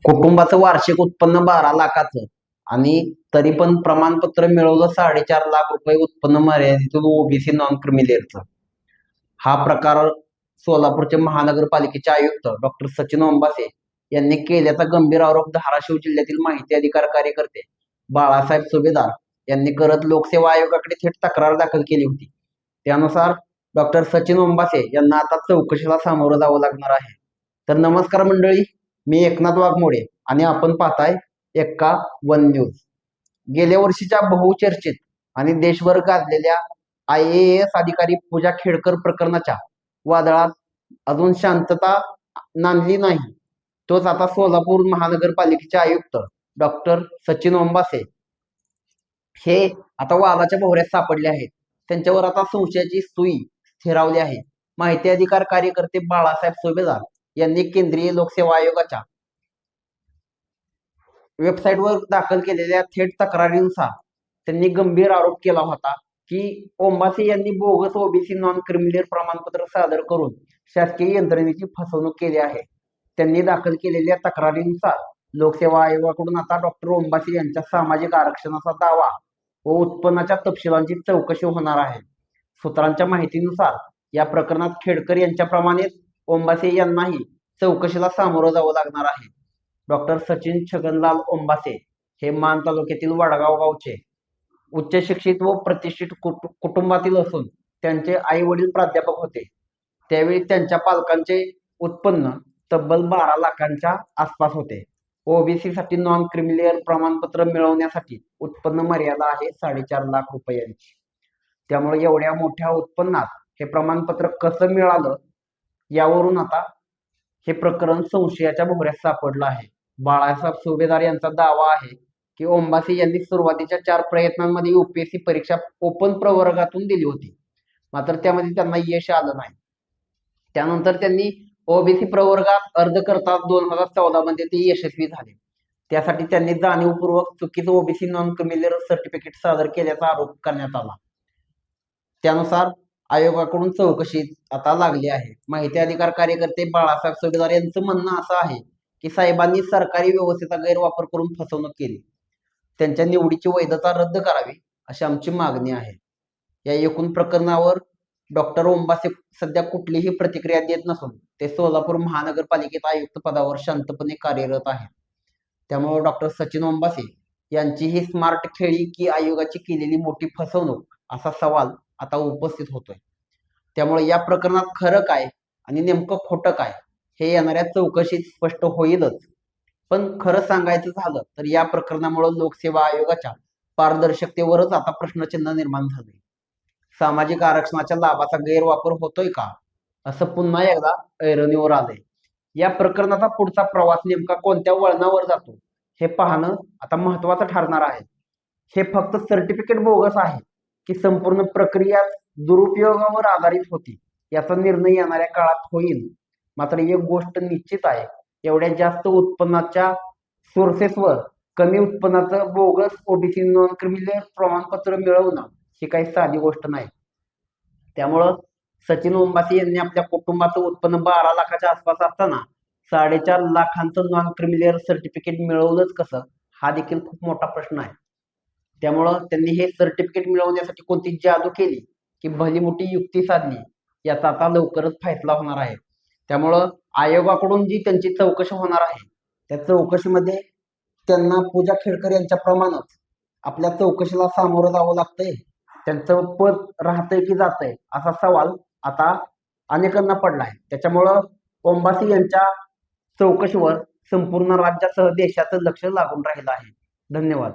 कुटुंबाचं वार्षिक उत्पन्न 12 लाखाचं आणि तरी पण प्रमाणपत्र मिळवलं 4.5 लाख रुपये उत्पन्न मर्यादेतून ओबीसी नॉन क्रिमिलेअरचं. हा प्रकार सोलापूरचे महानगरपालिकेचे आयुक्त डॉक्टर सचिन ओंबासे यांनी केल्याचा गंभीर आरोप धाराशिव जिल्ह्यातील माहिती अधिकार कार्यकर्ते बाळासाहेब सुभेदार यांनी करत लोकसेवा आयोगाकडे थेट तक्रार दाखल केली होती. त्यानुसार डॉक्टर सचिन ओंबासे यांना आता चौकशीला सामोरं जावं लागणार आहे. तर नमस्कार मंडळी, मी एकनाथ वाघमोडे आणि आपण पाहताय एक्का वन न्यूज. गेल्या वर्षीच्या बहुचर्चित आणि देशभर गाजलेल्या IAS अधिकारी पूजा खेडकर प्रकरणाच्या वादळात अजून शांतता नांदली नाही. तोच आता सोलापूर महानगरपालिकेचे आयुक्त डॉक्टर सचिन ओंबासे हे आता वादाच्या भोवऱ्यात सापडले आहेत. त्यांच्यावर आता संशयाची सुई स्थिरावली आहे. माहिती अधिकार कार्यकर्ते बाळासाहेब सुभेदार यांनी केंद्रीय लोकसेवा आयोगाच्या वेबसाईटवर दाखल केलेल्या थेट तक्रारीनुसार त्यांनी गंभीर आरोप केला होता की ओंबासे यांनी बोगस ओबीसी नॉन क्रिमिलेअर प्रमाणपत्र सादर करून शासकीय यंत्रणेची फसवणूक केली आहे. त्यांनी दाखल केलेल्या तक्रारीनुसार लोकसेवा आयोगाकडून आता डॉक्टर ओंबासे यांच्या सामाजिक आरक्षणाचा दावा व उत्पन्नाच्या तपशिलांची चौकशी होणार आहे. सूत्रांच्या माहितीनुसार या प्रकरणात खेडकर यांच्याप्रमाणेच ओंबासे यांनाही चौकशीला सामोरं जावं लागणार आहे. डॉक्टर सचिन छगनलाल ओंबासे हे मान तालुक्यातील वडगाव गावचे उच्च शिक्षित व प्रतिष्ठित कुटुंबातील असून त्यांचे आई वडील प्राध्यापक होते. त्यावेळी त्यांच्या पालकांचे उत्पन्न तब्बल 12 लाखांच्या आसपास होते. ओबीसी साठी नॉन क्रिमिलेअर प्रमाणपत्र मिळवण्यासाठी उत्पन्न मर्यादा आहे 4.5 लाख रुपयांची. त्यामुळे एवढ्या मोठ्या उत्पन्नात हे प्रमाणपत्र कसं मिळालं यावरून आता हे प्रकरण संशयाच्या भोवऱ्यात सापडलं आहे. बाळासाहेब सुभेदार यांचा दावा आहे की ओंबासे यांनी सुरुवातीच्या 4 प्रयत्नांमध्ये UPSC परीक्षा ओपन प्रवर्गातून दिली होती, मात्र त्यामध्ये त्यांना यश आलं नाही. त्यानंतर त्यांनी ओबीसी प्रवर्गात अर्ज करतात 2014 मध्ये ते यशस्वी झाले. त्यासाठी त्यांनी जाणीवपूर्वक चुकीचं ओबीसी नॉन क्रिमिलेअर सर्टिफिकेट सादर केल्याचा आरोप करण्यात आला. त्यानुसार आयोगाकडून चौकशी आता लागली आहे. माहिती अधिकार कार्यकर्ते बाळासाहेब सुभेदार यांचं म्हणणं असं आहे की साहेबांनी सरकारी व्यवस्थेचा गैरवापर करून फसवणूक केली. त्यांच्या निवडीची वैधता रद्द करावी अशी आमची मागणी आहे. या एकूण प्रकरणावर डॉक्टर ओंबासे सध्या कुठलीही प्रतिक्रिया देत नसून ते सोलापूर महानगरपालिकेत आयुक्त पदावर शांतपणे कार्यरत आहेत. त्यामुळे डॉक्टर सचिन ओंबासे यांची ही स्मार्ट खेळी की आयोगाची केलेली मोठी फसवणूक असा सवाल आता उपस्थित होतोय. त्यामुळे या प्रकरणात खरं काय आणि नेमकं खोटं काय हे येणाऱ्या चौकशीत स्पष्ट होईलच. पण खरं सांगायचं झालं तर या प्रकरणामुळे लोकसेवा आयोगाच्या पारदर्शकतेवरच आता प्रश्नचिन्ह निर्माण झाले. सामाजिक आरक्षणाच्या लाभाचा गैरवापर होतोय का असं पुन्हा एकदा ऐरणीवर आलंय. या प्रकरणाचा पुढचा प्रवास नेमका कोणत्या वळणावर जातो हे पाहणं आता महत्वाचं ठरणार आहे. हे फक्त सर्टिफिकेट बोगस आहे की संपूर्ण प्रक्रिया दुरुपयोगावर आधारित होती याचा निर्णय येणाऱ्या काळात होईल. मात्र एक गोष्ट निश्चित आहे, एवढ्या जास्त उत्पन्नाच्या सोर्सेसवर कमी उत्पन्नाचं बोगस ओबीसी नॉन क्रिमिलेअर प्रमाणपत्र मिळवणं ही काही साधी गोष्ट नाही. त्यामुळं सचिन ओंबासे यांनी आपल्या कुटुंबाचं उत्पन्न 12 लाखाच्या आसपास असताना 4.5 लाखांचं नॉन क्रिमिलेअर सर्टिफिकेट मिळवलंच कसं हा देखील खूप मोठा प्रश्न आहे. त्यामुळं त्यांनी हे सर्टिफिकेट मिळवण्यासाठी कोणती जादू केली की भली मोठी युक्ती साधली याचा आता लवकरच फैसला होणार आहे. त्यामुळं आयोगाकडून जी त्यांची चौकशी होणार आहे त्या चौकशीमध्ये त्यांना पूजा खेडकर यांच्या प्रमाणच आपल्या चौकशीला सामोरं जावं लागतंय, त्यांचं पद राहतंय की जातंय असा सवाल आता अनेकांना पडला आहे. त्याच्यामुळं ओंबासे यांच्या चौकशीवर संपूर्ण राज्यासह देशाचं लक्ष लागून राहिलं आहे. धन्यवाद.